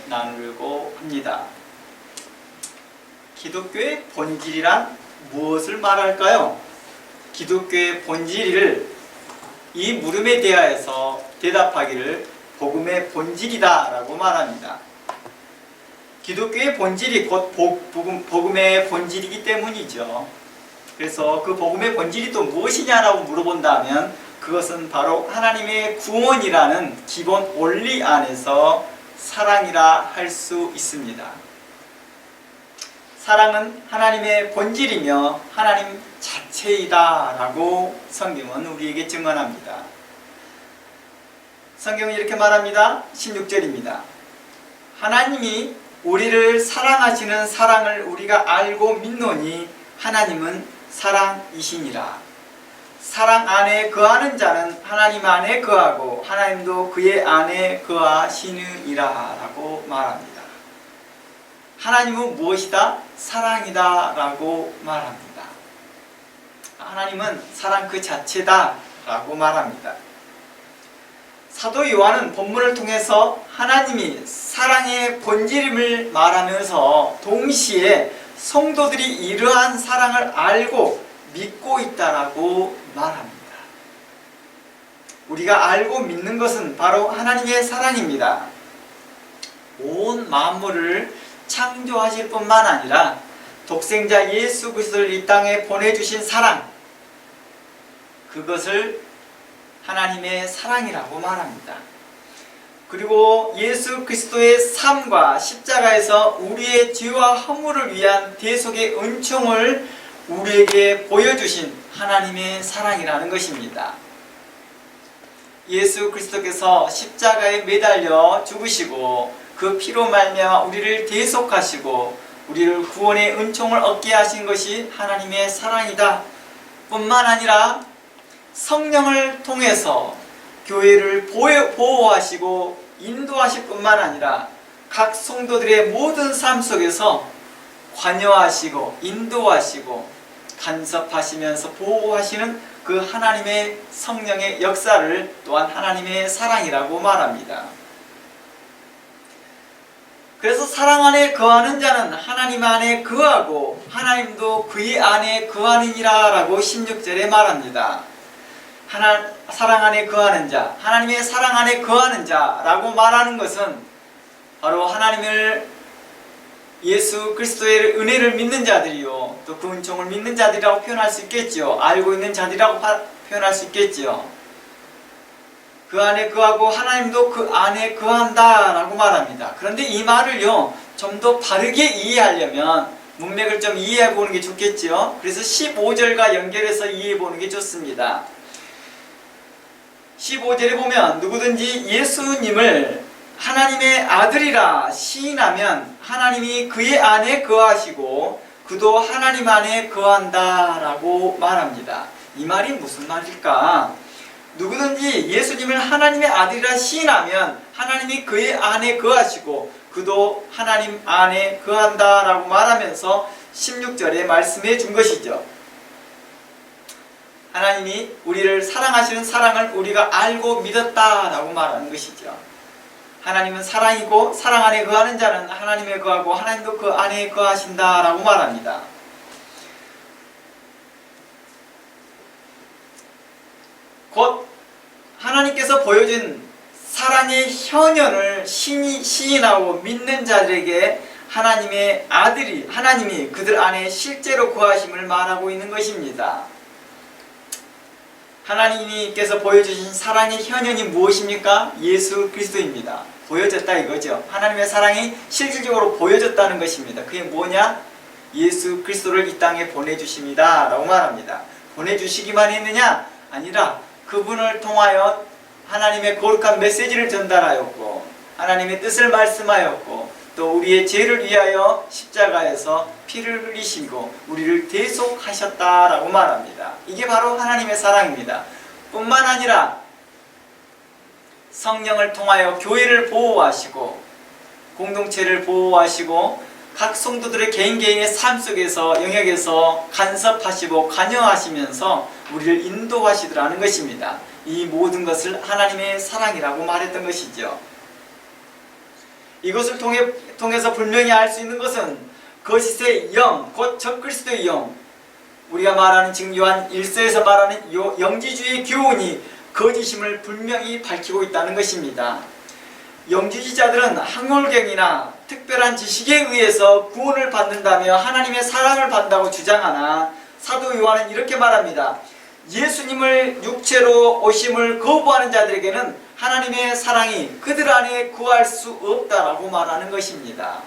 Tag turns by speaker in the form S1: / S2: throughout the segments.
S1: 나누려고 합니다. 기독교의 본질이란 무엇을 말할까요? 기독교의 본질을 이 물음에 대하여서 대답하기를 복음의 본질이다 라고 말합니다. 기독교의 본질이 곧 복음의 본질이기 때문이죠. 그래서 그 복음의 본질이 또 무엇이냐라고 물어본다면 그것은 바로 하나님의 구원이라는 기본 원리 안에서 사랑이라 할 수 있습니다. 사랑은 하나님의 본질이며 하나님 자체이다 라고 성경은 우리에게 증언합니다. 성경은 이렇게 말합니다. 16절입니다. 하나님이 우리를 사랑하시는 사랑을 우리가 알고 믿노니 하나님은 사랑이시니라. 사랑 안에 거하는 자는 하나님 안에 거하고 하나님도 그의 안에 거하시느니라 라고 말합니다. 하나님은 무엇이다? 사랑이다 라고 말합니다. 하나님은 사랑 그 자체다 라고 말합니다. 사도 요한은 본문을 통해서 하나님이 사랑의 본질임을 말하면서 동시에 성도들이 이러한 사랑을 알고 믿고 있다라고 말합니다. 우리가 알고 믿는 것은 바로 하나님의 사랑입니다. 온 만물을 창조하실 뿐만 아니라 독생자 예수 그리스도를 이 땅에 보내주신 사랑, 그것을 하나님의 사랑이라고 말합니다. 그리고 예수 그리스도의 삶과 십자가에서 우리의 죄와 허물을 위한 대속의 은총을 우리에게 보여주신 하나님의 사랑이라는 것입니다. 예수 그리스도께서 십자가에 매달려 죽으시고 그 피로 말미암아 우리를 대속하시고 우리를 구원의 은총을 얻게 하신 것이 하나님의 사랑이다 뿐만 아니라 성령을 통해서 교회를 보호하시고 인도하실 뿐만 아니라 각 성도들의 모든 삶 속에서 관여하시고 인도하시고 간섭하시면서 보호하시는 그 하나님의 성령의 역사를 또한 하나님의 사랑이라고 말합니다. 그래서 사랑 안에 거하는 자는 하나님 안에 거하고 하나님도 그의 안에 거하느니라 라고 16절에 말합니다. 사랑 안에 거하는 자, 하나님의 사랑 안에 거하는 자라고 말하는 것은 바로 하나님을 예수 그리스도의 은혜를 믿는 자들이요 또 그 은총을 믿는 자들이라고 표현할 수 있겠지요. 알고 있는 자들이라고 표현할 수 있겠지요. 그 안에 거하고 하나님도 그 안에 거한다 라고 말합니다. 그런데 이 말을요 좀 더 바르게 이해하려면 문맥을 좀 이해해 보는 게 좋겠지요. 그래서 15절과 연결해서 이해해 보는 게 좋습니다. 15절에 보면 누구든지 예수님을 하나님의 아들이라 시인하면 하나님이 그의 안에 거하시고 그도 하나님 안에 거한다 라고 말합니다. 이 말이 무슨 말일까? 누구든지 예수님을 하나님의 아들이라 시인하면 하나님이 그의 안에 거하시고 그도 하나님 안에 거한다 라고 말하면서 16절에 말씀해 준 것이죠. 하나님이 우리를 사랑하시는 사랑을 우리가 알고 믿었다 라고 말하는 것이죠. 하나님은 사랑이고 사랑 안에 거하는 자는 하나님에 거하고 하나님도 그 안에 거하신다 라고 말합니다. 곧 하나님께서 보여준 사랑의 현현을 시인하고 믿는 자들에게 하나님의 아들이 하나님이 그들 안에 실제로 거하심을 말하고 있는 것입니다. 하나님께서 보여주신 사랑의 현현이 무엇입니까? 예수 그리스도입니다. 보여졌다 이거죠. 하나님의 사랑이 실질적으로 보여졌다는 것입니다. 그게 뭐냐? 예수 그리스도를 이 땅에 보내주십니다 라고 말합니다. 보내주시기만 했느냐? 아니라 그분을 통하여 하나님의 거룩한 메시지를 전달하였고 하나님의 뜻을 말씀하였고 또 우리의 죄를 위하여 십자가에서 피를 흘리시고 우리를 대속하셨다라고 말합니다. 이게 바로 하나님의 사랑입니다. 뿐만 아니라 성령을 통하여 교회를 보호하시고 공동체를 보호하시고 각 성도들의 개인의 삶 속에서 영역에서 간섭하시고 관여하시면서 우리를 인도하시더라는 것입니다. 이 모든 것을 하나님의 사랑이라고 말했던 것이죠. 이것을 통해서 분명히 알 수 있는 것은 거짓의 영, 곧 적그리스도의 영, 우리가 말하는 지금 요한 1서에서 말하는 영지주의의 교훈이 거짓임을 분명히 밝히고 있다는 것입니다. 영지주의자들은 학문경이나 특별한 지식에 의해서 구원을 받는다며 하나님의 사랑을 받는다고 주장하나 사도 요한은 이렇게 말합니다. 예수님을 육체로 오심을 거부하는 자들에게는 하나님의 사랑이 그들 안에 거할 수 없다라고 말하는 것입니다.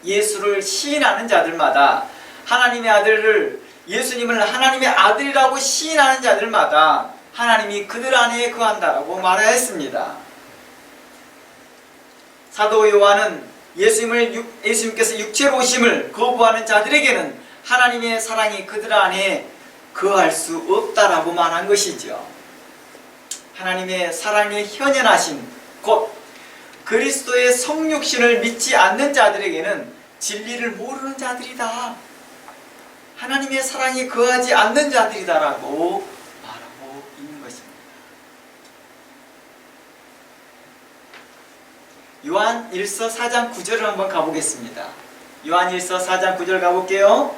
S1: 예수를 시인하는 자들마다 하나님의 아들을, 예수님을 하나님의 아들이라고 시인하는 자들마다 하나님이 그들 안에 거한다라고 말하였습니다. 사도 요한은 예수님께서 육체로 오심을 거부하는 자들에게는 하나님의 사랑이 그들 안에 거할 수 없다라고 말한 것이죠. 하나님의 사랑의 현현하심, 곧 그리스도의 성육신을 믿지 않는 자들에게는 진리를 모르는 자들이다, 하나님의 사랑이 거하지 않는 자들이다라고 말하고 있는 것입니다. 요한 1서 4장 9절을 한번 가보겠습니다. 요한 1서 4장 9절 가볼게요.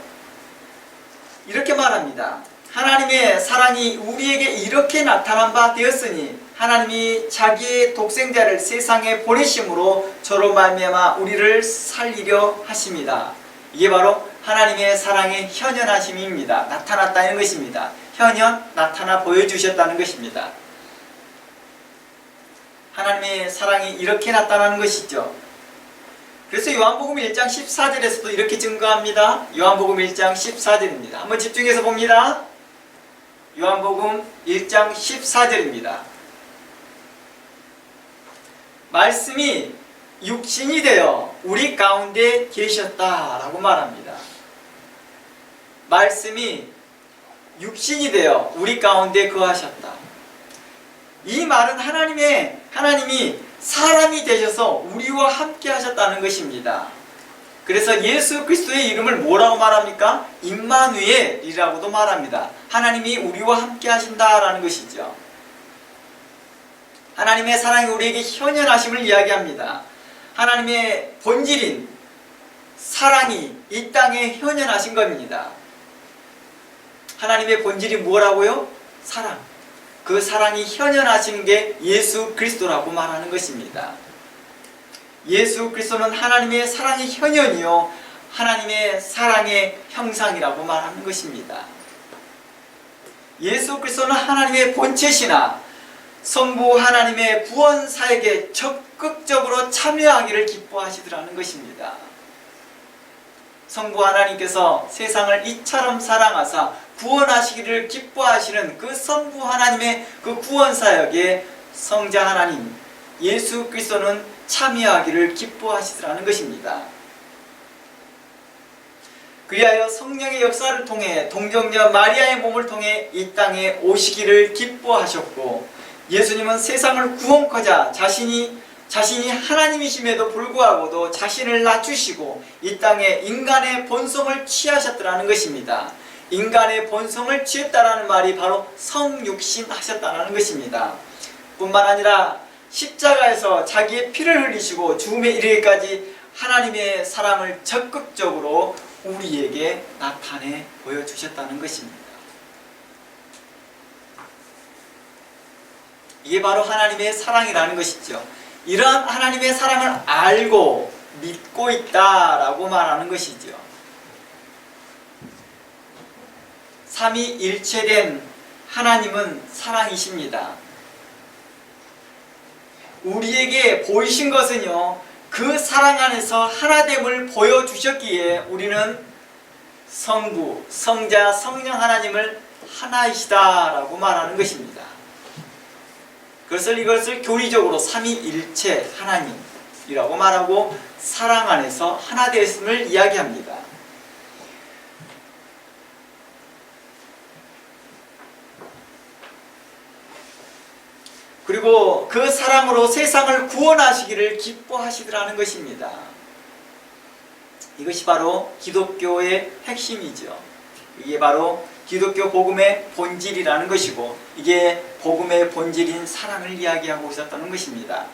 S1: 이렇게 말합니다. 하나님의 사랑이 우리에게 이렇게 나타난 바 되었으니 하나님이 자기의 독생자를 세상에 보내심으로 저로 말미암아 우리를 살리려 하심이다. 이게 바로 하나님의 사랑의 현현하심입니다. 나타났다는 것입니다. 현현, 나타나 보여주셨다는 것입니다. 하나님의 사랑이 이렇게 나타나는 것이죠. 그래서 요한복음 1장 14절에서도 이렇게 증거합니다. 요한복음 1장 14절입니다. 한번 집중해서 봅니다. 요한복음 1장 14절입니다. 말씀이 육신이 되어 우리 가운데 계셨다라고 말합니다. 말씀이 육신이 되어 우리 가운데 거하셨다. 이 말은 하나님이 사람이 되셔서 우리와 함께 하셨다는 것입니다. 그래서 예수 그리스도의 이름을 뭐라고 말합니까? 임마누엘이라고도 말합니다. 하나님이 우리와 함께 하신다라는 것이죠. 하나님의 사랑이 우리에게 현현하심을 이야기합니다. 하나님의 본질인 사랑이 이 땅에 현현하신 겁니다. 하나님의 본질이 뭐라고요? 사랑. 그 사랑이 현현하신 게 예수 그리스도라고 말하는 것입니다. 예수 그리스도는 하나님의 사랑의 현현이요 하나님의 사랑의 형상이라고 말하는 것입니다. 예수 그리스도는 하나님의 본체시나 성부 하나님의 구원 사역에 적극적으로 참여하기를 기뻐하시더라는 것입니다. 성부 하나님께서 세상을 이처럼 사랑하사 구원하시기를 기뻐하시는 그 성부 하나님의 그 구원 사역에 성자 하나님 예수 그리스도는 참여하기를 기뻐하시더라는 것입니다. 그리하여 성령의 역사를 통해 동정녀 마리아의 몸을 통해 이 땅에 오시기를 기뻐하셨고, 예수님은 세상을 구원하고자 자신이 하나님이심에도 불구하고도 자신을 낮추시고 이 땅에 인간의 본성을 취하셨다는 것입니다. 인간의 본성을 취했다라는 말이 바로 성육신 하셨다는 것입니다. 뿐만 아니라 십자가에서 자기의 피를 흘리시고 죽음에 이르기까지 하나님의 사랑을 적극적으로 우리에게 나타내 보여주셨다는 것입니다. 이게 바로 하나님의 사랑이라는 것이죠. 이러한 하나님의 사랑을 알고 믿고 있다라고 말하는 것이죠. 삼위일체된 하나님은 사랑이십니다. 우리에게 보이신 것은요, 그 사랑 안에서 하나됨을 보여주셨기에 우리는 성부, 성자, 성령 하나님을 하나이시다라고 말하는 것입니다. 이것을 교리적으로 삼위일체 하나님이라고 말하고 사랑 안에서 하나 되었음을 이야기합니다. 그리고 그 사랑으로 세상을 구원하시기를 기뻐하시더라는 것입니다. 이것이 바로 기독교의 핵심이죠. 이게 바로 기독교 복음의 본질이라는 것이고, 이게 복음의 본질인 사랑을 이야기하고 있었다는 것입니다.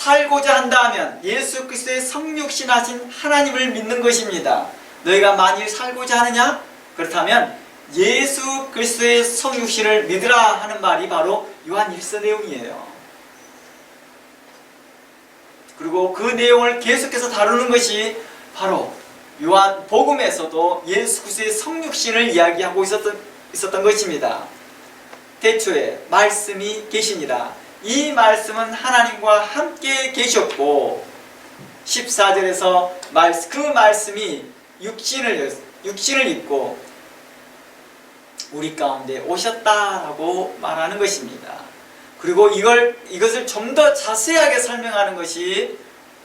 S1: 살고자 한다면 예수 그리스도의 성육신하신 하나님을 믿는 것입니다. 너희가 만일 살고자 하느냐? 그렇다면 예수 그리스도의 성육신을 믿으라 하는 말이 바로 요한 1서 내용이에요. 그리고 그 내용을 계속해서 다루는 것이 바로 요한 복음에서도 예수 그리스도의 성육신을 이야기하고 있었던 것입니다. 태초에 말씀이 계시니라. 이 말씀은 하나님과 함께 계셨고 14절에서 그 말씀이 육신을 입고 우리 가운데 오셨다라고 말하는 것입니다. 그리고 이것을 좀 더 자세하게 설명하는 것이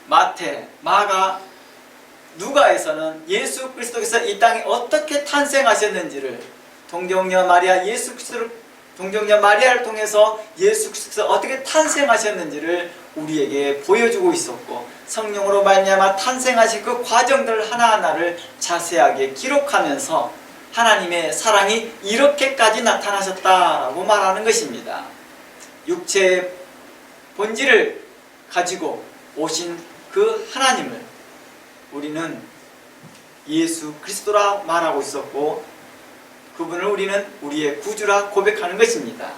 S1: 마태, 마가, 누가에서는 예수 그리스도께서 이 땅에 어떻게 탄생하셨는지를 동정녀 마리아를 통해서 예수 그리스도께서 어떻게 탄생하셨는지를 우리에게 보여주고 있었고 성령으로 말미암아 탄생하신 그 과정들 하나하나를 자세하게 기록하면서 하나님의 사랑이 이렇게까지 나타나셨다라고 말하는 것입니다. 육체의 본질을 가지고 오신 그 하나님을 우리는 예수 그리스도라 말하고 있었고 그분을 우리는 우리의 구주라 고백하는 것입니다.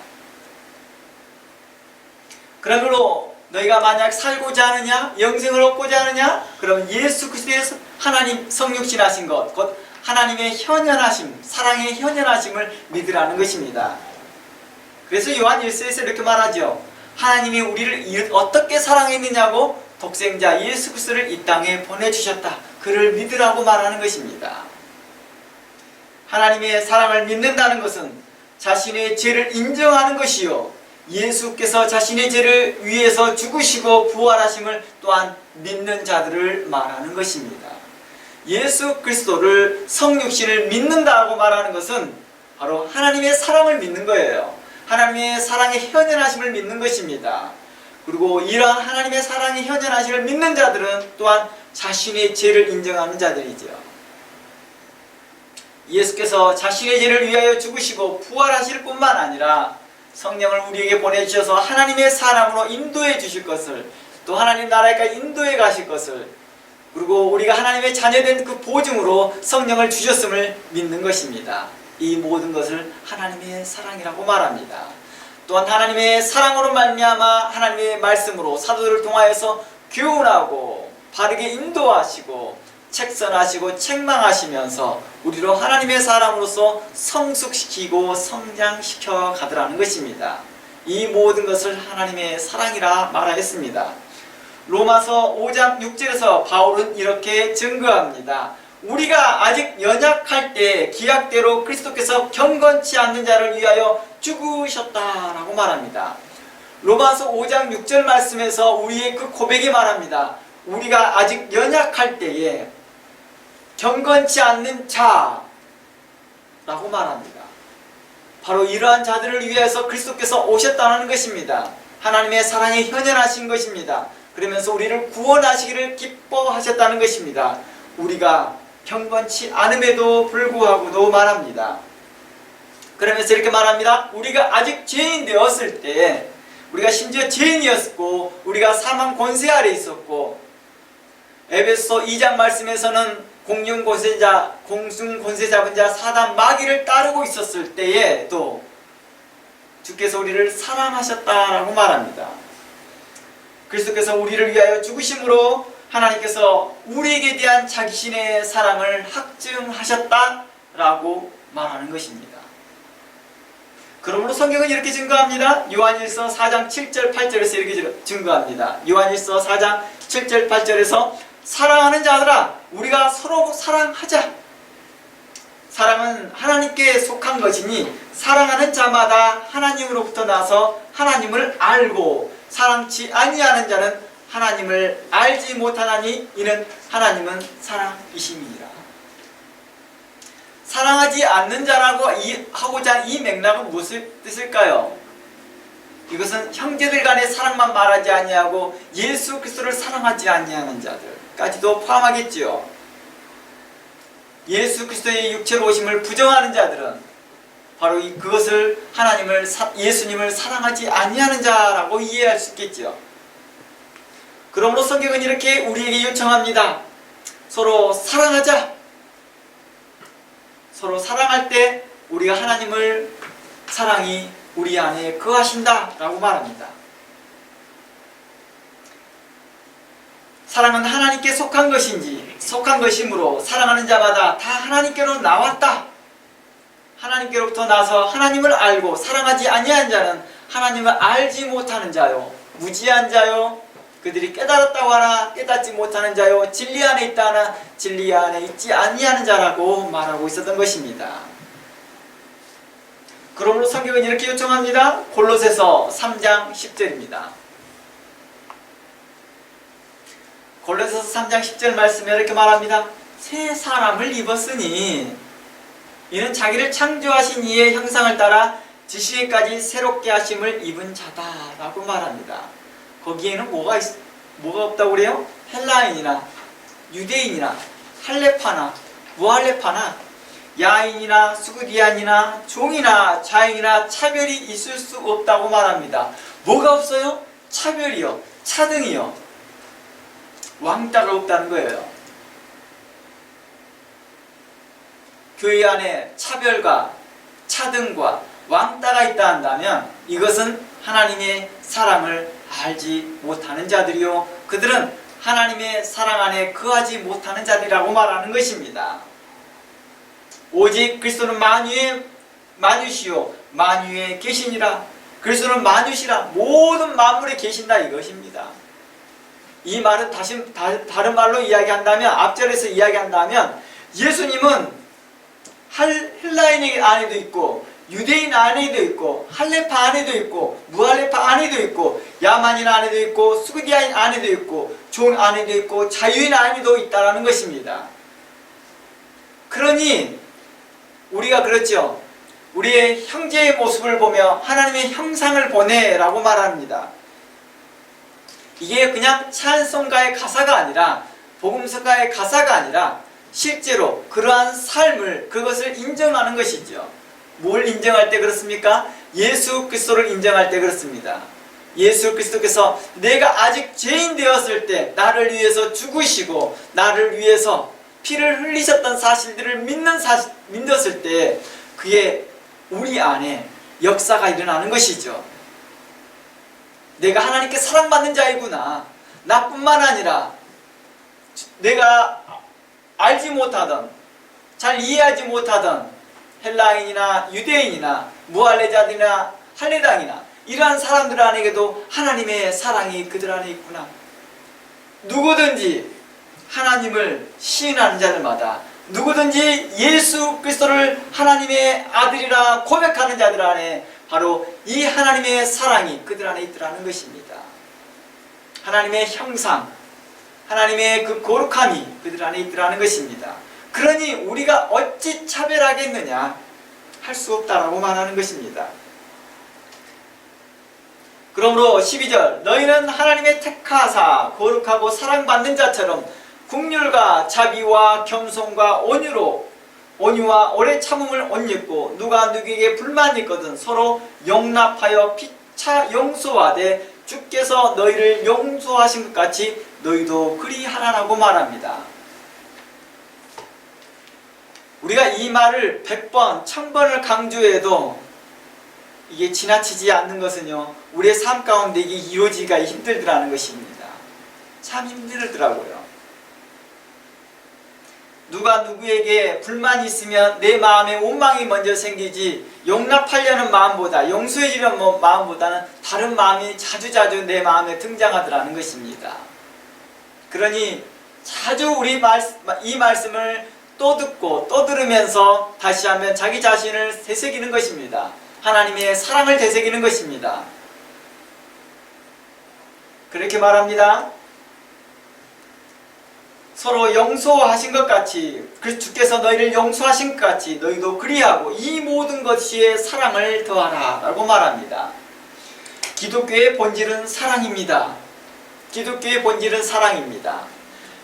S1: 그러므로 너희가 만약 살고자 하느냐, 영생을 얻고자 하느냐, 그러면 예수 그리스도의 하나님 성육신하신 것, 곧 하나님의 현현하심, 사랑의 현현하심을 믿으라는 것입니다. 그래서 요한 1서에서 이렇게 말하죠. 하나님이 우리를 어떻게 사랑했느냐고 독생자 예수 그리스도를 이 땅에 보내주셨다. 그를 믿으라고 말하는 것입니다. 하나님의 사랑을 믿는다는 것은 자신의 죄를 인정하는 것이요 예수께서 자신의 죄를 위해서 죽으시고 부활하심을 또한 믿는 자들을 말하는 것입니다. 예수 그리스도를 성육신을 믿는다고 말하는 것은 바로 하나님의 사랑을 믿는 거예요. 하나님의 사랑의 현현하심을 믿는 것입니다. 그리고 이러한 하나님의 사랑의 현현하심을 믿는 자들은 또한 자신의 죄를 인정하는 자들이죠. 예수께서 자신의 죄를 위하여 죽으시고 부활하실 뿐만 아니라 성령을 우리에게 보내주셔서 하나님의 사랑으로 인도해 주실 것을, 또 하나님 나라에까지 인도해 가실 것을, 그리고 우리가 하나님의 자녀된 그 보증으로 성령을 주셨음을 믿는 것입니다. 이 모든 것을 하나님의 사랑이라고 말합니다. 또한 하나님의 사랑으로 말미암아 하나님의 말씀으로 사도들을 통하여서 교훈하고 바르게 인도하시고 책선하시고 책망하시면서 우리로 하나님의 사람으로서 성숙시키고 성장시켜 가더라는 것입니다. 이 모든 것을 하나님의 사랑이라 말하였습니다. 로마서 5장 6절에서 바울은 이렇게 증거합니다. 우리가 아직 연약할 때 기약대로 그리스도께서 경건치 않는 자를 위하여 죽으셨다라고 말합니다. 로마서 5장 6절 말씀에서 우리의 그 고백이 말합니다. 우리가 아직 연약할 때에 경건치 않는 자라고 말합니다. 바로 이러한 자들을 위해서 그리스도께서 오셨다는 것입니다. 하나님의 사랑이 현현하신 것입니다. 그러면서 우리를 구원하시기를 기뻐하셨다는 것입니다. 우리가 경건치 않음에도 불구하고도 말합니다. 그러면서 이렇게 말합니다. 우리가 아직 죄인 되었을 때, 우리가 심지어 죄인이었고 우리가 사망 권세 아래 있었고, 에베소 2장 말씀에서는 공중 권세 잡은 자 사단 마귀를 따르고 있었을 때에도 주께서 우리를 사랑하셨다라고 말합니다. 그리스도께서 우리를 위하여 죽으심으로 하나님께서 우리에게 대한 자신의 사랑을 확증하셨다라고 말하는 것입니다. 그러므로 성경은 이렇게 증거합니다. 요한일서 4장 7절 8절에서 이렇게 증거합니다. 요한일서 4장 7절 8절에서 사랑하는 자들아, 우리가 서로 사랑하자. 사랑은 하나님께 속한 것이니 사랑하는 자마다 하나님으로부터 나서 하나님을 알고 사랑치 아니하는 자는 하나님을 알지 못하나니 이는 하나님은 사랑이심이니라. 사랑하지 않는 자라고 하고자 이 맥락은 무엇을 뜻일까요? 이것은 형제들 간의 사랑만 말하지 아니하고 예수 그리스도를 사랑하지 아니하는 자들까지도 포함하겠지요. 예수 그리스도의 육체로 오심을 부정하는 자들은 바로 그것을 예수님을 사랑하지 아니하는 자라고 이해할 수 있겠죠. 그러므로 성경은 이렇게 우리에게 요청합니다. 서로 사랑하자. 서로 사랑할 때 우리가 하나님을 사랑이 우리 안에 거하신다 라고 말합니다. 사랑은 하나님께 속한 것인지 속한 것이므로 사랑하는 자마다 다 하나님께로 나왔다. 하나님께로부터 나서 하나님을 알고 사랑하지 아니한 자는 하나님을 알지 못하는 자요 무지한 자요 그들이 깨달았다고 하나 깨닫지 못하는 자요 진리 안에 있다 하나 진리 안에 있지 아니하는 자라고 말하고 있었던 것입니다. 그러므로 성경은 이렇게 요청합니다. 골로새서 3장 10절입니다. 골로새서 3장 10절 말씀에 이렇게 말합니다. 새 사람을 입었으니 이는 자기를 창조하신 이의 형상을 따라 지시에까지 새롭게 하심을 입은 자다라고 말합니다. 거기에는 뭐가 없다고 그래요? 헬라인이나 유대인이나 할레파나 무할레파나 야인이나 수구디안이나 종이나 자인이나 차별이 있을 수 없다고 말합니다. 뭐가 없어요? 차별이요, 차등이요, 왕따가 없다는 거예요. 교회 안에 차별과 차등과 왕따가 있다 한다면 이것은 하나님의 사랑을 알지 못하는 자들이요 그들은 하나님의 사랑 안에 거하지 못하는 자들이라고 말하는 것입니다. 오직 그리스도는 만유시요 만유에 계시니라. 그리스도는 만유시라 모든 만물에 계신다 이것입니다. 이 말은 다른 말로 이야기한다면 앞절에서 이야기한다면 예수님은 헬라인 안에도 있고 유대인 안에도 있고 할레파 안에도 있고 무할레파 안에도 있고 야만인 안에도 있고 수구디아인 안에도 있고 종 안에도 있고 자유인 안에도 있다는 것입니다. 그러니 우리가 그렇죠. 우리의 형제의 모습을 보며 하나님의 형상을 보내 라고 말합니다. 이게 그냥 찬송가의 가사가 아니라 복음서가의 가사가 아니라 실제로 그러한 삶을 그것을 인정하는 것이죠. 뭘 인정할 때 그렇습니까? 예수 그리스도를 인정할 때 그렇습니다. 예수 그리스도께서 내가 아직 죄인 되었을 때 나를 위해서 죽으시고 나를 위해서 피를 흘리셨던 사실들을 믿었을 때 그게 우리 안에 역사가 일어나는 것이죠. 내가 하나님께 사랑받는 자이구나. 나뿐만 아니라 내가 알지 못하던 잘 이해하지 못하던 헬라인이나 유대인이나 무할레자들이나 할레당이나 이러한 사람들 안에게도 하나님의 사랑이 그들 안에 있구나. 누구든지 하나님을 시인하는 자들마다 누구든지 예수 그리스도를 하나님의 아들이라 고백하는 자들 안에 바로 이 하나님의 사랑이 그들 안에 있더라는 것입니다. 하나님의 형상, 하나님의 그 거룩함이 그들 안에 있더라는 것입니다. 그러니 우리가 어찌 차별하겠느냐 할 수 없다라고 말하는 것입니다. 그러므로 12절 너희는 하나님의 택하사 거룩하고 사랑받는 자처럼 긍휼과 자비와 겸손과 온유와 오래 참음을 옷 입고 누가 누구에게 불만이 있거든 서로 용납하여 피차 용서하되 주께서 너희를 용서하신 것 같이 너희도 그리하라라고 말합니다. 우리가 이 말을 100번, 1000번을 강조해도 이게 지나치지 않는 것은요 우리의 삶 가운데 이게 이루어지기가 힘들더라는 것입니다. 참 힘들더라고요. 누가 누구에게 불만이 있으면 내 마음에 원망이 먼저 생기지 용납하려는 마음보다 용서해 주려는 마음보다는 다른 마음이 자주자주 내 마음에 등장하더라는 것입니다. 그러니 자주 우리 이 말씀을 또 듣고 또 들으면서 다시 한번 자기 자신을 되새기는 것입니다. 하나님의 사랑을 되새기는 것입니다. 그렇게 말합니다. 서로 용서하신 것 같이 주께서 너희를 용서하신 것 같이 너희도 그리하고 이 모든 것이 사랑을 더하라 라고 말합니다. 기독교의 본질은 사랑입니다. 기독교의 본질은 사랑입니다.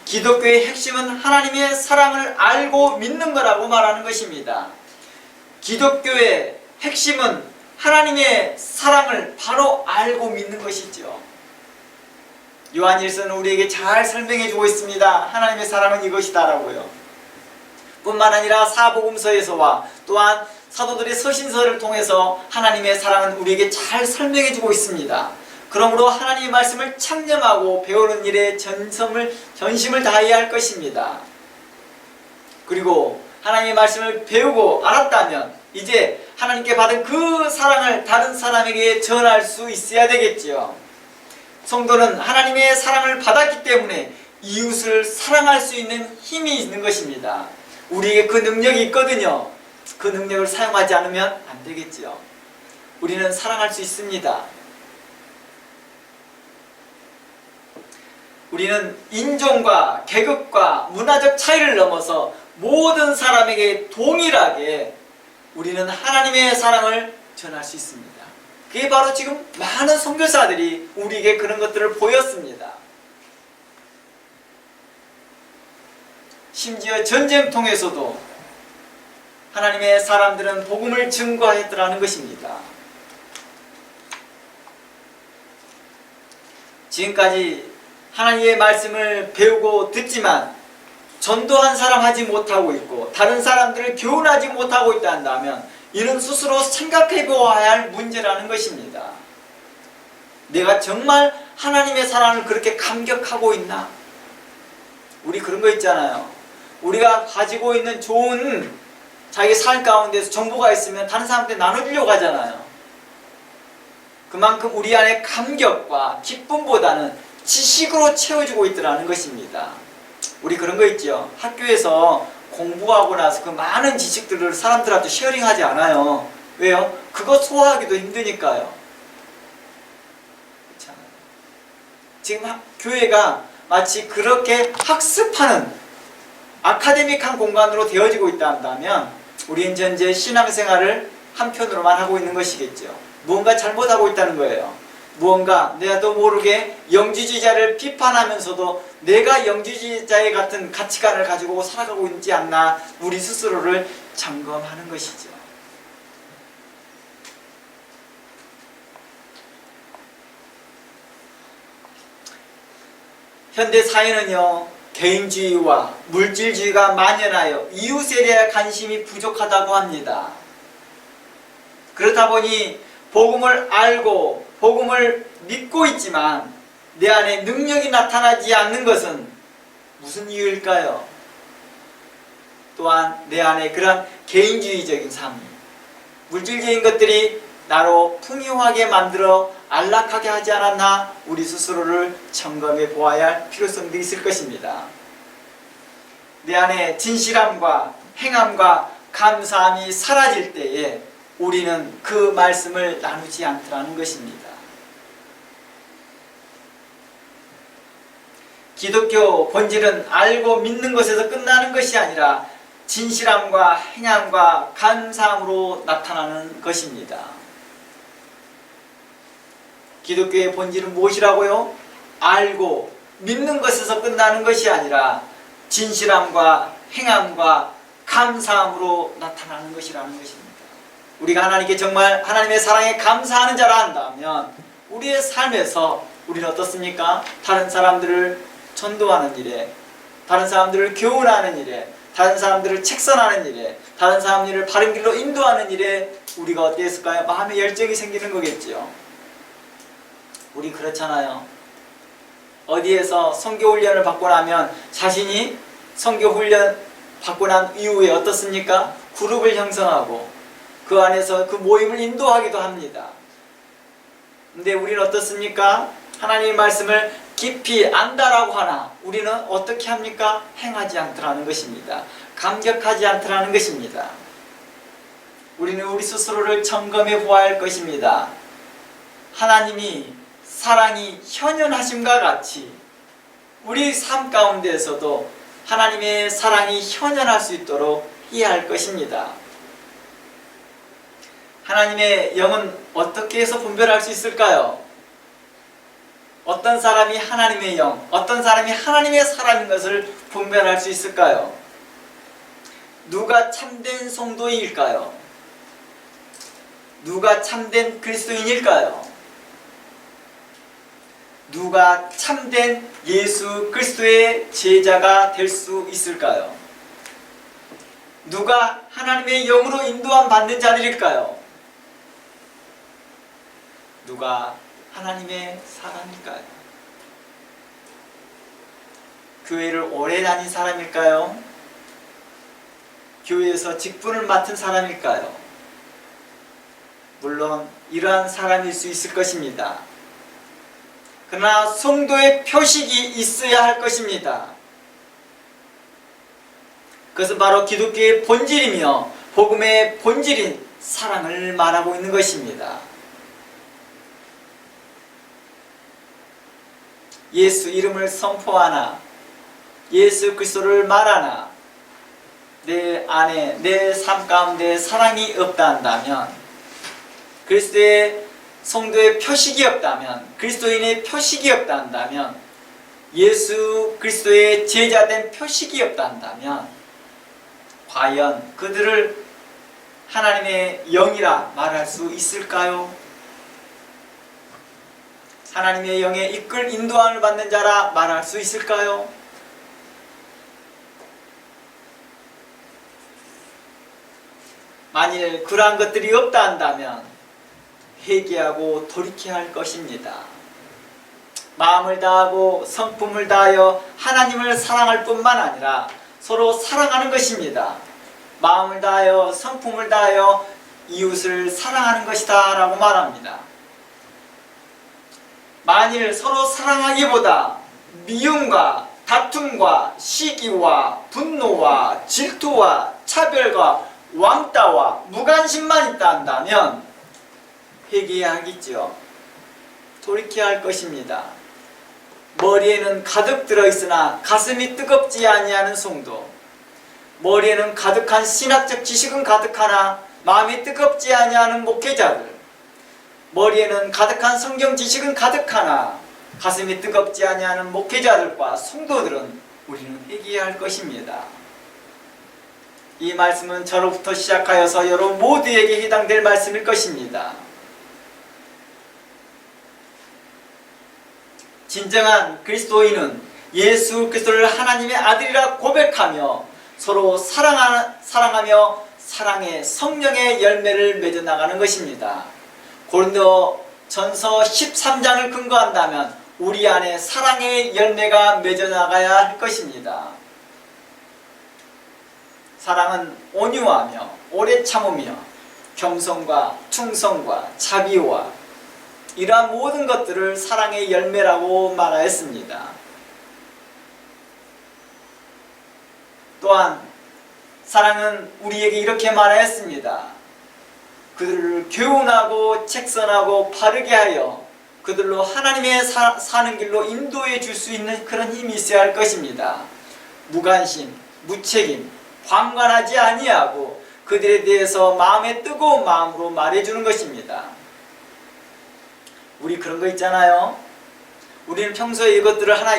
S1: 기독교의 핵심은 하나님의 사랑을 알고 믿는 거라고 말하는 것입니다. 기독교의 핵심은 하나님의 사랑을 바로 알고 믿는 것이죠. 요한일서는 우리에게 잘 설명해 주고 있습니다. 하나님의 사랑은 이것이다 라고요. 뿐만 아니라 사복음서에서와 또한 사도들의 서신서를 통해서 하나님의 사랑은 우리에게 잘 설명해 주고 있습니다. 그러므로 하나님의 말씀을 창념하고 배우는 일에 전심을 다해야 할 것입니다. 그리고 하나님의 말씀을 배우고 알았다면 이제 하나님께 받은 그 사랑을 다른 사람에게 전할 수 있어야 되겠지요. 성도는 하나님의 사랑을 받았기 때문에 이웃을 사랑할 수 있는 힘이 있는 것입니다. 우리에게 그 능력이 있거든요. 그 능력을 사용하지 않으면 안 되겠지요. 우리는 사랑할 수 있습니다. 우리는 인종과 계급과 문화적 차이를 넘어서 모든 사람에게 동일하게 우리는 하나님의 사랑을 전할 수 있습니다. 그게 바로 지금 많은 선교사들이 우리에게 그런 것들을 보였습니다. 심지어 전쟁통에서도 하나님의 사람들은 복음을 증거했더라는 것입니다. 지금까지 하나님의 말씀을 배우고 듣지만 전도한 사람 하지 못하고 있고 다른 사람들을 교훈하지 못하고 있다 한다면 이는 스스로 생각해 보아야 할 문제라는 것입니다. 내가 정말 하나님의 사랑을 그렇게 감격하고 있나? 우리 그런 거 있잖아요. 우리가 가지고 있는 좋은 자기 삶 가운데서 정보가 있으면 다른 사람한테 나눠주려고 하잖아요. 그만큼 우리 안에 감격과 기쁨보다는 지식으로 채워지고 있더라는 것입니다. 우리 그런 거 있죠. 학교에서 공부하고 나서 그 많은 지식들을 사람들한테 쉐어링하지 않아요. 왜요? 그거 소화하기도 힘드니까요. 그렇잖아요. 지금 교회가 마치 그렇게 학습하는 아카데믹한 공간으로 되어지고 있다 한다면 우리는 현재 신앙생활을 한편으로만 하고 있는 것이겠죠. 무언가 잘못하고 있다는 거예요. 무언가 내가도 모르게 영지주의자를 비판하면서도 내가 영지주의자의 같은 가치관을 가지고 살아가고 있지 않나 우리 스스로를 점검하는 것이죠. 현대 사회는요, 개인주의와 물질주의가 만연하여 이웃에 대한 관심이 부족하다고 합니다. 그렇다 보니 복음을 알고 복음을 믿고 있지만 내 안에 능력이 나타나지 않는 것은 무슨 이유일까요? 또한 내 안에 그런 개인주의적인 삶, 물질적인 것들이 나로 풍요하게 만들어 안락하게 하지 않았나 우리 스스로를 점검해 보아야 할 필요성도 있을 것입니다. 내 안에 진실함과 행함과 감사함이 사라질 때에 우리는 그 말씀을 나누지 않더라는 것입니다. 기독교 본질은 알고 믿는 것에서 끝나는 것이 아니라 진실함과 행함과 감사함으로 나타나는 것입니다. 기독교의 본질은 무엇이라고요? 알고 믿는 것에서 끝나는 것이 아니라 진실함과 행함과 감사함으로 나타나는 것이라는 것입니다. 우리가 하나님께 정말 하나님의 사랑에 감사하는 자라 한다면 우리의 삶에서 우리는 어떻습니까? 다른 사람들을 전도하는 일에, 다른 사람들을 교훈하는 일에, 다른 사람들을 책선하는 일에, 다른 사람들을 바른 길로 인도하는 일에 우리가 어땠을까요? 마음의 열정이 생기는 거겠죠. 우리 그렇잖아요. 어디에서 선교훈련을 받고 나면 자신이 선교훈련 받고 난 이후에 어떻습니까? 그룹을 형성하고 그 안에서 그 모임을 인도하기도 합니다. 근데 우리는 어떻습니까? 하나님의 말씀을 깊이 안다라고 하나 우리는 어떻게 합니까? 행하지 않더라는 것입니다. 감격하지 않더라는 것입니다. 우리는 우리 스스로를 점검해 보아야 할 것입니다. 하나님이 사랑이 현현하심과 같이 우리 삶 가운데에서도 하나님의 사랑이 현현할 수 있도록 해야 할 것입니다. 하나님의 영은 어떻게 해서 분별할 수 있을까요? 어떤 사람이 하나님의 영, 어떤 사람이 하나님의 사람인 것을 분별할 수 있을까요? 누가 참된 성도일까요? 누가 참된 그리스도인일까요? 누가 참된 예수 그리스도의 제자가 될 수 있을까요? 누가 하나님의 영으로 인도함 받는 자들일까요? 누가 하나님의 사람일까요? 교회를 오래 다닌 사람일까요? 교회에서 직분을 맡은 사람일까요? 물론 이러한 사람일 수 있을 것입니다. 그러나 성도의 표식이 있어야 할 것입니다. 그것은 바로 기독교의 본질이며 복음의 본질인 사랑을 말하고 있는 것입니다. 예수 이름을 선포하나 예수 그리스도를 말하나 내 안에 내 삶 가운데 사랑이 없다 한다면, 그리스도의 성도의 표식이 없다면, 그리스도인의 표식이 없다 한다면, 예수 그리스도의 제자된 표식이 없다 한다면 과연 그들을 하나님의 영이라 말할 수 있을까요? 하나님의 영에 이끌 인도함을 받는 자라 말할 수 있을까요? 만일 그러한 것들이 없다 한다면 회개하고 돌이켜야 할 것입니다. 마음을 다하고 성품을 다하여 하나님을 사랑할 뿐만 아니라 서로 사랑하는 것입니다. 마음을 다하여 성품을 다하여 이웃을 사랑하는 것이다 라고 말합니다. 만일 서로 사랑하기보다 미움과 다툼과 시기와 분노와 질투와 차별과 왕따와 무관심만 있다 한다면 회개해야 하겠죠. 돌이켜야 할 것입니다. 머리에는 가득 들어있으나 가슴이 뜨겁지 아니하는 성도, 머리에는 가득한 신학적 지식은 가득하나 마음이 뜨겁지 아니하는 목회자들, 머리에는 가득한 성경 지식은 가득하나 가슴이 뜨겁지 아니하는 목회자들과 성도들은 우리는 회개해야 할 것입니다. 이 말씀은 저로부터 시작하여서 여러분 모두에게 해당될 말씀일 것입니다. 진정한 그리스도인은 예수 그리스도를 하나님의 아들이라 고백하며 서로 사랑하며 사랑의 성령의 열매를 맺어 나가는 것입니다. 고린도전서 13장을 근거한다면 우리 안에 사랑의 열매가 맺어 나가야 할 것입니다. 사랑은 온유하며 오래 참으며 겸손과 충성과 자비와 이러한 모든 것들을 사랑의 열매라고 말하였습니다. 또한 사랑은 우리에게 이렇게 말하였습니다. 그들을 교훈하고 책선하고 바르게 하여 그들로 하나님의 사는 길로 인도해 줄 수 있는 그런 힘이 있어야 할 것입니다. 무관심, 무책임, 방관하지 아니하고 그들에 대해서 마음의 뜨거운 마음으로 말해주는 것입니다. 우리 그런 거 있잖아요. 우리는 평소에 이것들을 하나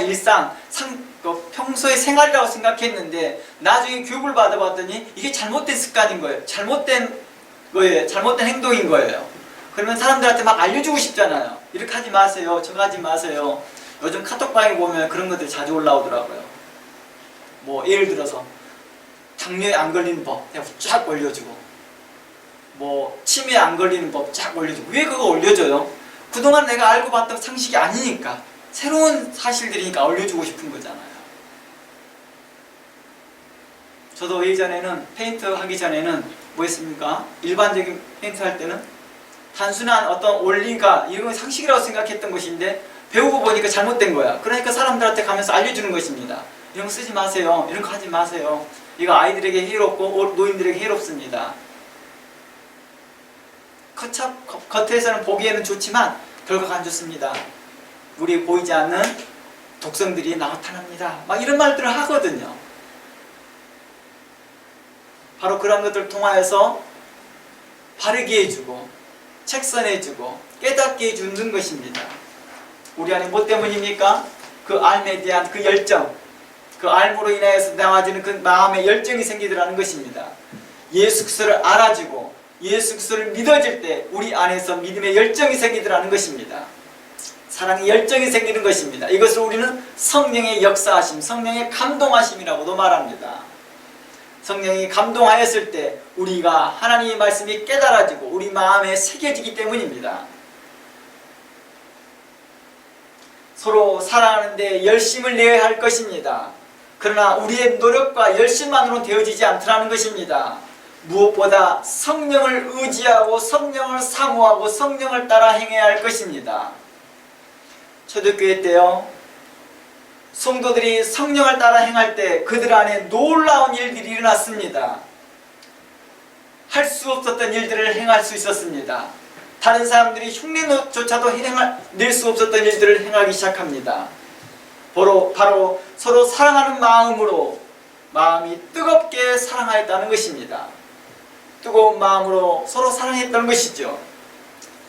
S1: 평소의 생활이라고 생각했는데 나중에 교육을 받아봤더니 이게 잘못된 습관인 거예요. 잘못된 행동인 거예요. 그러면 사람들한테 막 알려주고 싶잖아요. 이렇게 하지 마세요. 저거 하지 마세요. 요즘 카톡방에 보면 그런 것들이 자주 올라오더라고요. 뭐 예를 들어서 당뇨에 안 걸리는 법 내가 쫙 올려주고, 뭐 치매에 안 걸리는 법 쫙 올려주고. 왜 그거 올려줘요? 그동안 내가 알고 봤던 상식이 아니니까, 새로운 사실들이니까 올려주고 싶은 거잖아요. 저도 예전에는 페인트 하기 전에는 뭐 했습니까? 일반적인 페인트 할 때는 단순한 어떤 원리가 이런 건 상식이라고 생각했던 것인데 배우고 보니까 잘못된 거야. 그러니까 사람들한테 가면서 알려주는 것입니다. 이런 거 쓰지 마세요. 이런 거 하지 마세요. 이거 아이들에게 해롭고 노인들에게 해롭습니다. 겉에서는 보기에는 좋지만 결과가 안 좋습니다. 우리 보이지 않는 독성들이 나타납니다. 막 이런 말들을 하거든요. 바로 그런 것들을 통하여서 바르게 해주고 책선해주고 깨닫게 해주는 것입니다. 우리 안에 뭐 때문입니까? 그 알에 대한 그 열정, 그 알므로 인하여서 나와지는 그 마음의 열정이 생기더라는 것입니다. 예수 그리스도를 알아주고 예수 그리스도를 믿어질 때 우리 안에서 믿음의 열정이 생기더라는 것입니다. 사랑의 열정이 생기는 것입니다. 이것을 우리는 성령의 역사하심, 성령의 감동하심이라고도 말합니다. 성령이 감동하였을 때 우리가 하나님의 말씀이 깨달아지고 우리 마음에 새겨지기 때문입니다. 서로 사랑하는 데 열심을 내어야 할 것입니다. 그러나 우리의 노력과 열심만으로는 되어지지 않더라는 것입니다. 무엇보다 성령을 의지하고 성령을 사모하고 성령을 따라 행해야 할 것입니다. 초대교회 때요, 성도들이 성령을 따라 행할 때 그들 안에 놀라운 일들이 일어났습니다. 할 수 없었던 일들을 행할 수 있었습니다. 다른 사람들이 흉내조차도 낼 수 없었던 일들을 행하기 시작합니다. 바로 서로 사랑하는 마음으로 마음이 뜨겁게 사랑하였다는 것입니다. 뜨거운 마음으로 서로 사랑했던 것이죠.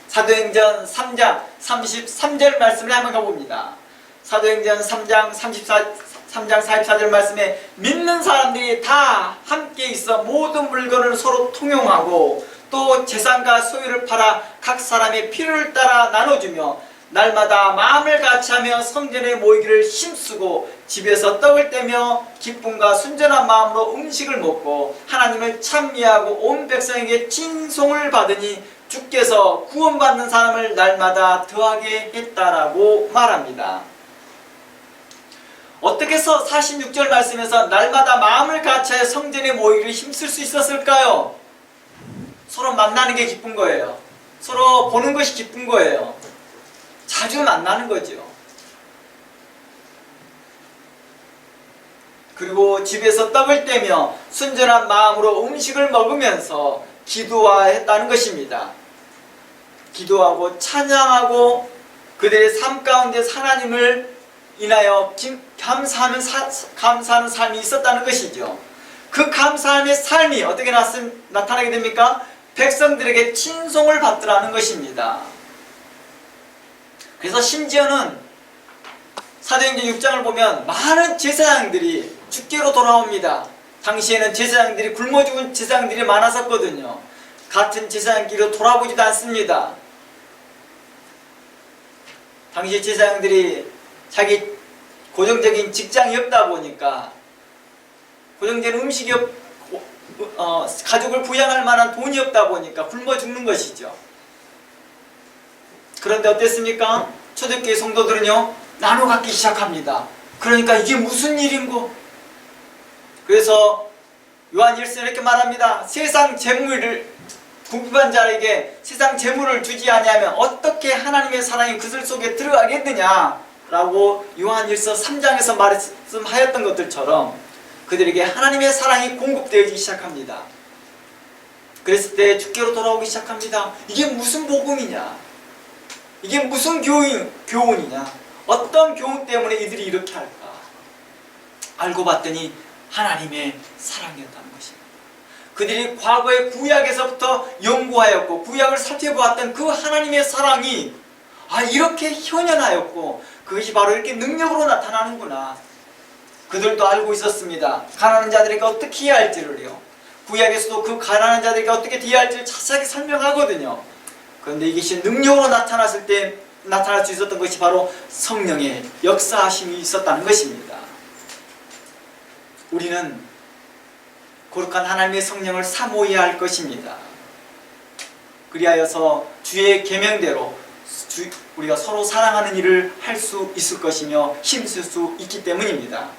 S1: 사도행전 3장 33절 말씀을 한번 가봅니다. 사도행전 3장 44절 말씀에 믿는 사람들이 다 함께 있어 모든 물건을 서로 통용하고 또 재산과 소유를 팔아 각 사람의 필요를 따라 나눠주며 날마다 마음을 같이하며 성전에 모이기를 힘쓰고 집에서 떡을 떼며 기쁨과 순전한 마음으로 음식을 먹고 하나님을 찬미하고 온 백성에게 칭송을 받으니 주께서 구원받는 사람을 날마다 더하게 했다라고 말합니다. 어떻게 해서 46절 말씀에서 날마다 마음을 같이하여 성전에 모이기를 힘쓸 수 있었을까요? 서로 만나는 게 기쁜 거예요. 서로 보는 것이 기쁜 거예요. 자주 만나는 거죠. 그리고 집에서 떡을 떼며 순전한 마음으로 음식을 먹으면서 기도했다는 것입니다. 기도하고 찬양하고 그들의 삶 가운데 하나님을 인하여 감사하는 삶이 있었다는 것이죠. 그 감사함의 삶이 어떻게 나타나게 됩니까? 백성들에게 칭송을 받더라는 것입니다. 그래서 심지어는 사도행전 6장을 보면 많은 제사장들이 주께로 돌아옵니다. 당시에는 제사장들이 굶어 죽은 제사장들이 많았었거든요. 같은 제사장끼리 돌아보지도 않습니다. 당시 제사장들이 자기 고정적인 직장이 없다 보니까 고정된 음식이 가족을 부양할 만한 돈이 없다 보니까 굶어 죽는 것이죠. 그런데 어땠습니까? 초대교회 성도들은요, 나눠 갖기 시작합니다. 그러니까 이게 무슨 일인고? 그래서 요한 1서에 이렇게 말합니다. 세상 재물을 궁핍한 자에게 세상 재물을 주지 아니하면 어떻게 하나님의 사랑이 그들 속에 들어가겠느냐 라고 요한 1서 3장에서 말씀하였던 것들처럼 그들에게 하나님의 사랑이 공급되어지기 시작합니다. 그랬을 때 주께로 돌아오기 시작합니다. 이게 무슨 복음이냐? 이게 무슨 교훈이냐? 어떤 교훈 때문에 이들이 이렇게 할까? 알고 봤더니 하나님의 사랑이었다는 것입니다. 그들이 과거의 구약에서부터 연구하였고 구약을 살펴보았던 그 하나님의 사랑이 이렇게 현현하였고 그것이 바로 이렇게 능력으로 나타나는구나. 그들도 알고 있었습니다. 가난한 자들에게 어떻게 해야 할지를요. 구약에서도 그 가난한 자들에게 어떻게 대해야 할지를 자세하게 설명하거든요. 그런데 이것이 능력으로 나타날 수 있었던 것이 바로 성령의 역사하심이 있었다는 것입니다. 우리는 거룩한 하나님의 성령을 사모해야 할 것입니다. 그리하여서 주의 계명대로 우리가 서로 사랑하는 일을 할 수 있을 것이며 힘쓸 수 있기 때문입니다.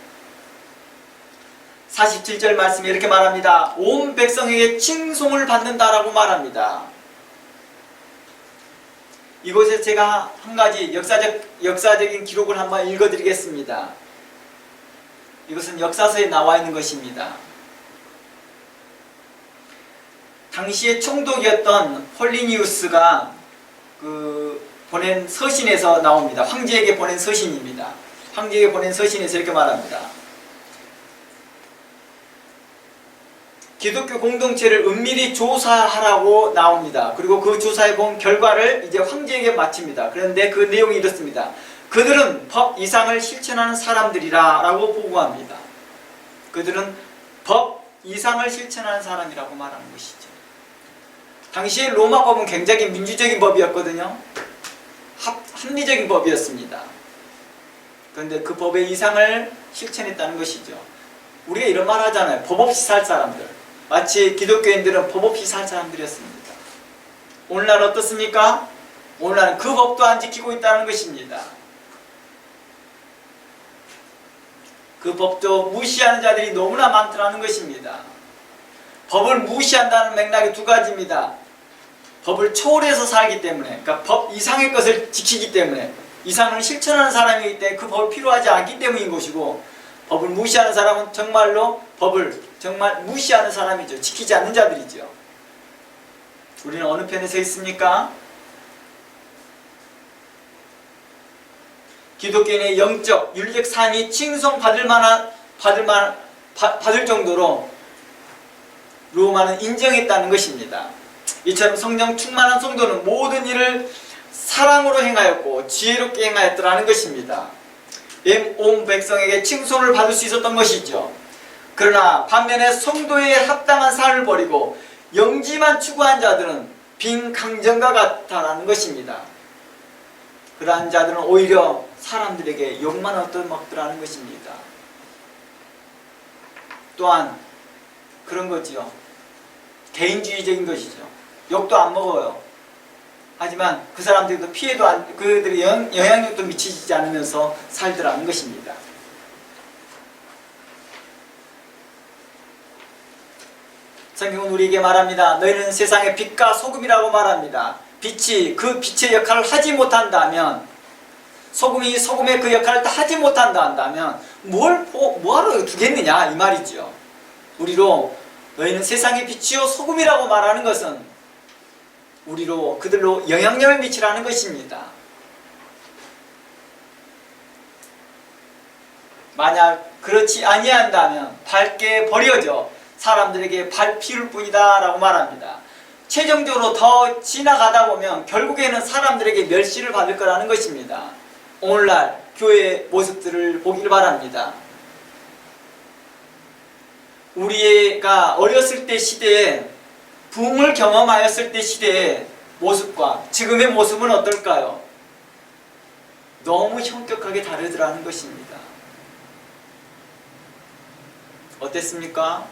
S1: 47절 말씀에 이렇게 말합니다. 온 백성에게 칭송을 받는다라고 말합니다. 이곳에 제가 한 가지 역사적인 기록을 한번 읽어드리겠습니다. 이것은 역사서에 나와 있는 것입니다. 당시의 총독이었던 홀리니우스가 보낸 서신에서 나옵니다. 황제에게 보낸 서신입니다. 황제에게 보낸 서신에서 이렇게 말합니다. 기독교 공동체를 은밀히 조사하라고 나옵니다. 그리고 그 조사해 본 결과를 이제 황제에게 마칩니다. 그런데 그 내용이 이렇습니다. 그들은 법 이상을 실천하는 사람들이라 라고 보고합니다. 그들은 법 이상을 실천하는 사람이라고 말하는 것이죠. 당시에 로마 법은 굉장히 민주적인 법이었거든요. 합리적인 법이었습니다. 그런데 그 법의 이상을 실천했다는 것이죠. 우리가 이런 말 하잖아요. 법 없이 살 사람들. 마치 기독교인들은 법 없이 살 사람들이었습니다. 오늘날 어떻습니까? 오늘날 그 법도 안 지키고 있다는 것입니다. 그 법도 무시하는 자들이 너무나 많더라는 것입니다. 법을 무시한다는 맥락이 두 가지입니다. 법을 초월해서 살기 때문에, 그러니까 법 이상의 것을 지키기 때문에, 이상을 실천하는 사람이기 때문에 그 법을 필요하지 않기 때문인 것이고, 법을 무시하는 사람은 정말로 법을 정말 무시하는 사람이죠. 지키지 않는 자들이죠. 우리는 어느 편에 서 있습니까? 기독교인의 영적, 윤리적 삶이 칭송받을 정도로 로마는 인정했다는 것입니다. 이처럼 성령 충만한 성도는 모든 일을 사랑으로 행하였고 지혜롭게 행하였더라는 것입니다. 온 백성에게 칭송을 받을 수 있었던 것이죠. 그러나 반면에 성도의 합당한 삶을 버리고 영지만 추구한 자들은 빈 강정과 같다라는 것입니다. 그러한 자들은 오히려 사람들에게 욕만 얻어먹더라는 것입니다. 또한 그런 거지요. 개인주의적인 것이죠. 욕도 안 먹어요. 하지만 그 사람들도 피해도 그들이 영향력도 미치지 않으면서 살더라는 것입니다. 성경은 우리에게 말합니다. 너희는 세상의 빛과 소금이라고 말합니다. 빛이 그 빛의 역할을 하지 못한다면, 소금이 소금의 그 역할을 다 하지 못한다 한다면 뭐하러 두겠느냐 이 말이죠. 우리로 너희는 세상의 빛이요 소금이라고 말하는 것은 우리로 그들로 영향력을 미치라는 것입니다. 만약 그렇지 아니한다면 밝게 버려져 사람들에게 밟힐 뿐이다 라고 말합니다. 최종적으로 더 지나가다 보면 결국에는 사람들에게 멸시를 받을 거라는 것입니다. 오늘날 교회의 모습들을 보길 바랍니다. 우리가 어렸을 때 시대에 부흥을 경험하였을 때 시대의 모습과 지금의 모습은 어떨까요? 너무 현격하게 다르더라는 것입니다. 어땠습니까?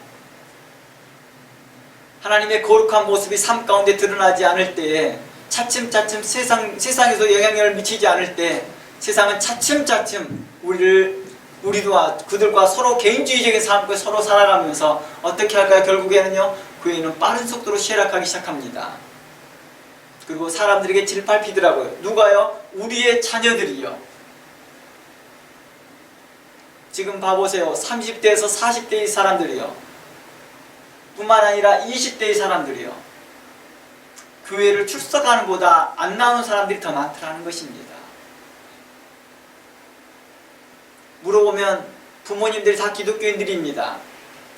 S1: 하나님의 거룩한 모습이 삶 가운데 드러나지 않을 때에 차츰차츰 세상에서 영향력을 미치지 않을 때 세상은 차츰차츰 우리와 그들과 서로 개인주의적인 삶을 서로 살아가면서 어떻게 할까요? 결국에는요, 교회는 빠른 속도로 쇠락하기 시작합니다. 그리고 사람들에게 질밟히더라고요. 누가요? 우리의 자녀들이요. 지금 봐보세요. 30대에서 40대의 사람들이요. 뿐만 아니라 20대의 사람들이요. 교회를 출석하는 보다 안 나오는 사람들이 더 많더라는 것입니다. 물어보면 부모님들이 다 기독교인들입니다.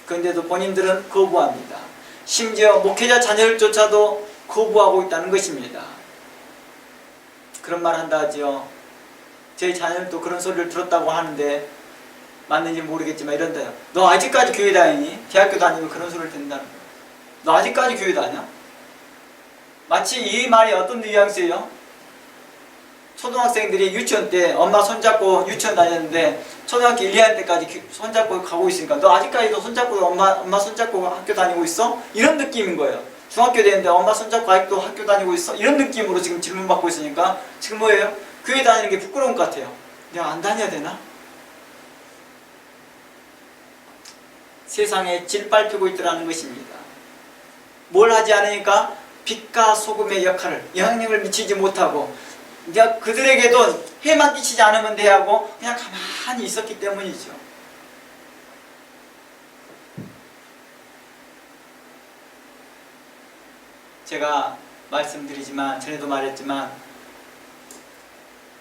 S1: 그런데도 본인들은 거부합니다. 심지어 목회자 자녀들조차도 거부하고 있다는 것입니다. 그런 말 한다 하지요. 제 자녀들도 그런 소리를 들었다고 하는데 맞는지 모르겠지만 이런데요. 너 아직까지 교회 다니니? 대학교 다니면 그런 소리를 듣는다는 거예요. 너 아직까지 교회 다녀? 마치 이 말이 어떤 뉘앙스예요? 초등학생들이 유치원 때 엄마 손잡고 유치원 다녔는데 초등학교 1, 2학년 때까지 손잡고 가고 있으니까 너 아직까지도 손잡고 엄마 손잡고 학교 다니고 있어? 이런 느낌인 거예요. 중학교 되는데 엄마 손잡고 아직도 학교 다니고 있어? 이런 느낌으로 지금 질문받고 있으니까 지금 뭐예요? 교회 다니는 게 부끄러운 것 같아요. 내가 안 다녀야 되나? 세상에 질밟히고 있더라는 것입니다. 뭘 하지 않으니까 빛과 소금의 역할을, 영향력을 미치지 못하고 그냥 그들에게도 해만 끼치지 않으면 돼 하고 그냥 가만히 있었기 때문이죠. 제가 말씀드리지만 전에도 말했지만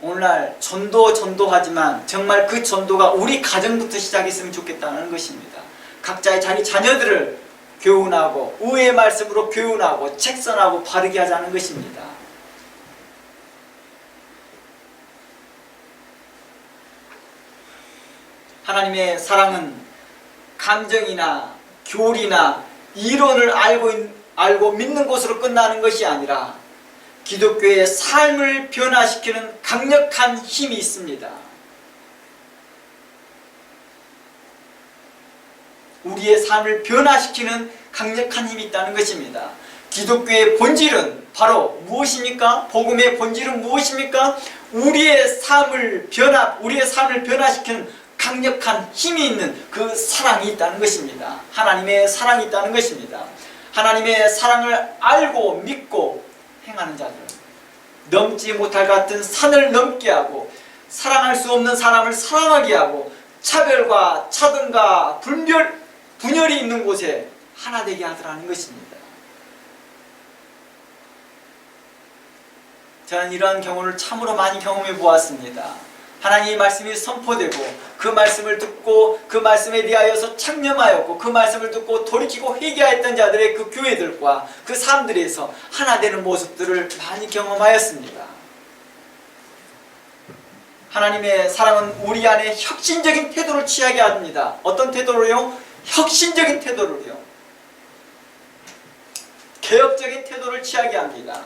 S1: 오늘날 전도하지만 정말 그 전도가 우리 가정부터 시작했으면 좋겠다는 것입니다. 각자의 자기 자녀들을 교훈하고 의의 말씀으로 교훈하고 책선하고 바르게 하자는 것입니다. 하나님의 사랑은 감정이나 교리나 이론을 알고 믿는 것으로 끝나는 것이 아니라 기독교의 삶을 변화시키는 강력한 힘이 있습니다. 우리의 삶을 변화시키는 강력한 힘이 있다는 것입니다. 기독교의 본질은 바로 무엇입니까? 복음의 본질은 무엇입니까? 우리의 삶을 변화시키는 강력한 힘이 있는 그 사랑이 있다는 것입니다. 하나님의 사랑이 있다는 것입니다. 하나님의 사랑을 알고 믿고 행하는 자들은 넘지 못할 같은 산을 넘게 하고 사랑할 수 없는 사람을 사랑하게 하고 차별과 차등과 분열이 있는 곳에 하나 되게 하더라는 것입니다. 저는 이러한 경우를 참으로 많이 경험해 보았습니다. 하나님의 말씀이 선포되고 그 말씀을 듣고 그 말씀에 대하여서 창념하였고 그 말씀을 듣고 돌이키고 회개하였던 자들의 그 교회들과 그 사람들에서 하나 되는 모습들을 많이 경험하였습니다. 하나님의 사랑은 우리 안에 혁신적인 태도를 취하게 합니다. 어떤 태도로요? 혁신적인 태도를요. 개혁적인 태도를 취하게 합니다.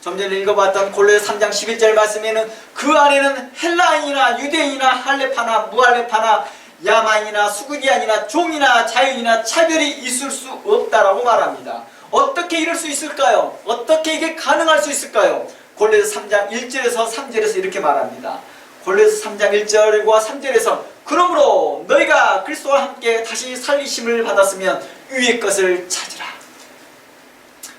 S1: 좀 전에 읽어봤던 골로새 3장 11절 말씀에는 그 안에는 헬라인이나 유대인이나 할레파나 무할레파나 야만이나 수구디안이나 종이나 자유인이나 차별이 있을 수 없다라고 말합니다. 어떻게 이럴 수 있을까요? 어떻게 이게 가능할 수 있을까요? 골로새 3장 1절에서 3절에서 이렇게 말합니다. 골로새 3장 1절과 3절에서 그러므로 너희가 그리스도와 함께 다시 살리심을 받았으면 위의 것을 찾으라.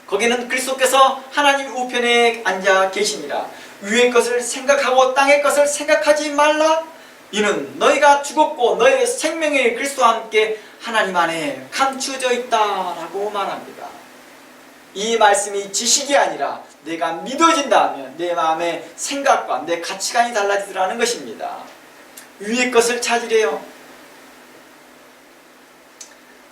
S1: 거기는 그리스도께서 하나님 우편에 앉아 계시니라. 위의 것을 생각하고 땅의 것을 생각하지 말라. 이는 너희가 죽었고 너희의 생명이 그리스도와 함께 하나님 안에 감추어져 있다라고 말합니다. 이 말씀이 지식이 아니라 내가 믿어진다 하면 내 마음의 생각과 내 가치관이 달라지더라는 것입니다. 위의 것을 찾으래요.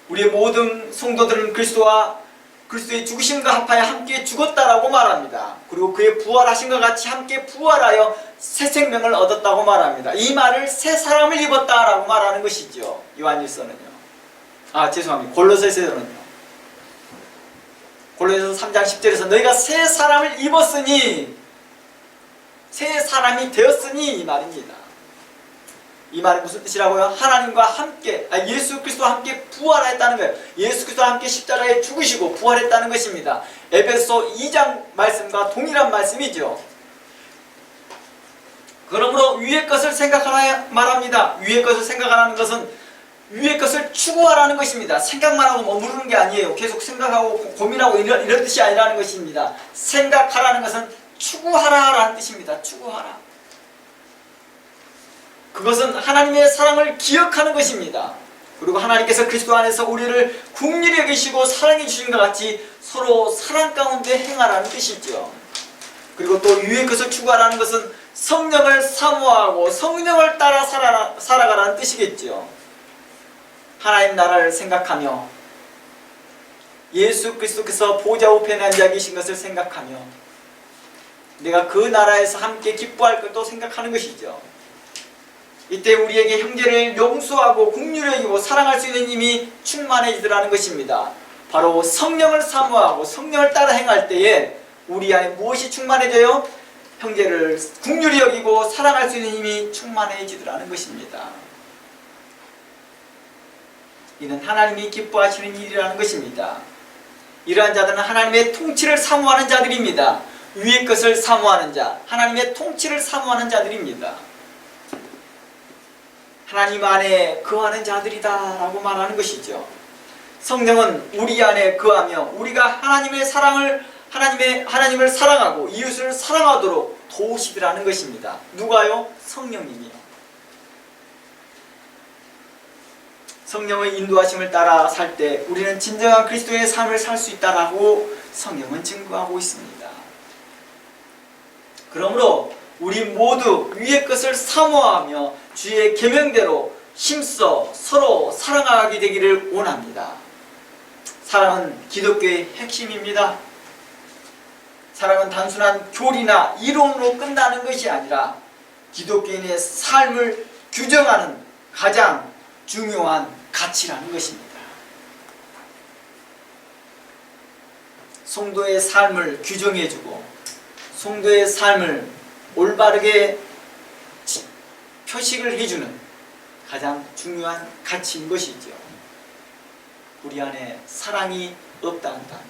S1: 우리의 모든 성도들은 그리스도의 죽으심과 합하여 함께 죽었다라고 말합니다. 그리고 그의 부활하심과 같이 함께 부활하여 새 생명을 얻었다고 말합니다. 이 말을 새 사람을 입었다라고 말하는 것이죠. 요한일서는요. 죄송합니다. 골로새서는요. 골로새서 3장 10절에서 너희가 새 사람을 입었으니 새 사람이 되었으니 이 말입니다. 이 말이 무슨 뜻이라고요? 하나님과 함께 예수 그리스도와 함께 부활했다는 거예요. 예수 그리스도와 함께 십자가에 죽으시고 부활했다는 것입니다. 에베소 2장 말씀과 동일한 말씀이죠. 그러므로 위의 것을 생각하라 말합니다. 위의 것을 생각하라는 것은 위의 것을 추구하라는 것입니다. 생각만 하고 머무르는 게 아니에요. 계속 생각하고 고민하고 이런 뜻이 아니라는 것입니다. 생각하라는 것은 추구하라라는 뜻입니다. 추구하라. 그것은 하나님의 사랑을 기억하는 것입니다. 그리고 하나님께서 그리스도 안에서 우리를 긍휼히 여기시고 사랑해 주신 것 같이 서로 사랑 가운데 행하라는 뜻이죠. 그리고 또 위의 것을 추구하라는 것은 성령을 사모하고 성령을 따라 살아가라는 뜻이겠죠. 하나님 나라를 생각하며 예수 그리스도께서 보좌 우편에 앉아 계신 것을 생각하며 내가 그 나라에서 함께 기뻐할 것도 생각하는 것이죠. 이때 우리에게 형제를 용서하고 긍휼히 여기고 사랑할 수 있는 힘이 충만해지더라는 것입니다. 바로 성령을 사모하고 성령을 따라 행할 때에 우리 안에 무엇이 충만해져요? 형제를 긍휼히 여기고 사랑할 수 있는 힘이 충만해지더라는 것입니다. 이는 하나님이 기뻐하시는 일이라는 것입니다. 이러한 자들은 하나님의 통치를 사모하는 자들입니다. 위의 것을 사모하는 자, 하나님의 통치를 사모하는 자들입니다. 하나님 안에 거하는 자들이다 라고 말하는 것이죠. 성령은 우리 안에 거하며 우리가 하나님을 사랑하고 이웃을 사랑하도록 도우시더라는 것입니다. 누가요? 성령님이요. 성령의 인도하심을 따라 살 때 우리는 진정한 그리스도의 삶을 살 수 있다라고 성령은 증거하고 있습니다. 그러므로 우리 모두 위의 것을 사모하며 주의 계명대로 힘써 서로 사랑하게 되기를 원합니다. 사랑은 기독교의 핵심입니다. 사랑은 단순한 교리나 이론으로 끝나는 것이 아니라 기독교인의 삶을 규정하는 가장 중요한 가치라는 것입니다. 성도의 삶을 규정해주고 성도의 삶을 올바르게 표식을 해주는 가장 중요한 가치인 것이죠. 우리 안에 사랑이 없다 한다면,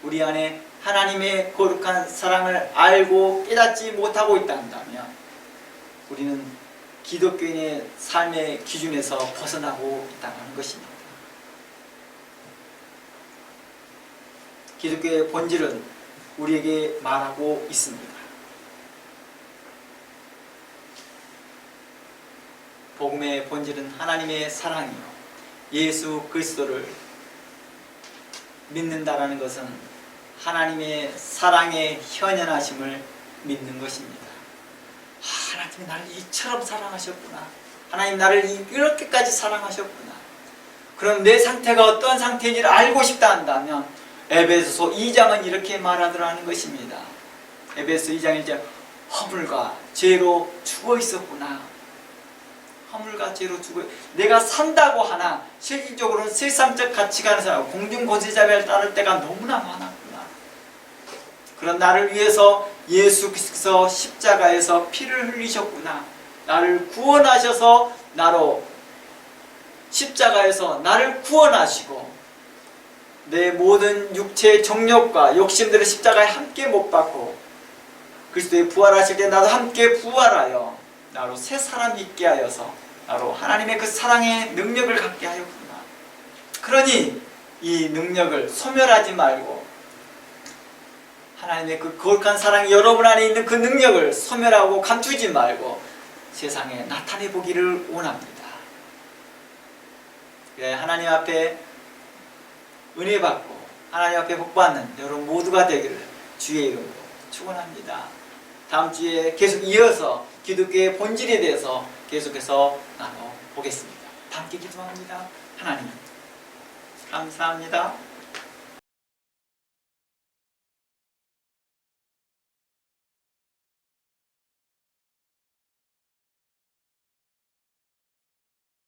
S1: 우리 안에 하나님의 거룩한 사랑을 알고 깨닫지 못하고 있다 한다면 우리는 기독교인의 삶의 기준에서 벗어나고 있다는 것입니다. 기독교의 본질은 우리에게 말하고 있습니다. 복음의 본질은 하나님의 사랑이요, 예수 그리스도를 믿는다라는 것은 하나님의 사랑의 현현하심을 믿는 것입니다. 하나님이 나를 이처럼 사랑하셨구나, 하나님 나를 이렇게까지 사랑하셨구나. 그럼 내 상태가 어떤 상태인지를 알고 싶다 한다면 에베소서 2장은 이렇게 말하더라는 것입니다. 에베소 2장 1절, 허물과 죄로 죽어 있었구나. 허물과 죄로 죽어, 내가 산다고 하나 실질적으로는 세상적 가치관을 사람, 공중권세자를 따를 때가 너무나 많았구나. 그런 나를 위해서 예수 그리스도께서 십자가에서 피를 흘리셨구나. 나를 구원하셔서 나로 십자가에서 나를 구원하시고 내 모든 육체의 정욕과 욕심들을 십자가에 함께 못 박고 그리스도의 부활하실 때 나도 함께 부활하여 나로 새 사람이 있게 하여서 나로 하나님의 그 사랑의 능력을 갖게 하였구나. 그러니 이 능력을 소멸하지 말고 하나님의 그 거룩한 사랑이 여러분 안에 있는 그 능력을 소멸하고 감추지 말고 세상에 나타내 보기를 원합니다. 그래, 하나님 앞에 은혜 받고 하나님 앞에 복 받는 여러분 모두가 되기를 주의 이름으로 축원합니다. 다음 주에 계속 이어서 기독교의 본질에 대해서 계속해서 나눠보겠습니다. 함께 기도합니다. 하나님 감사합니다.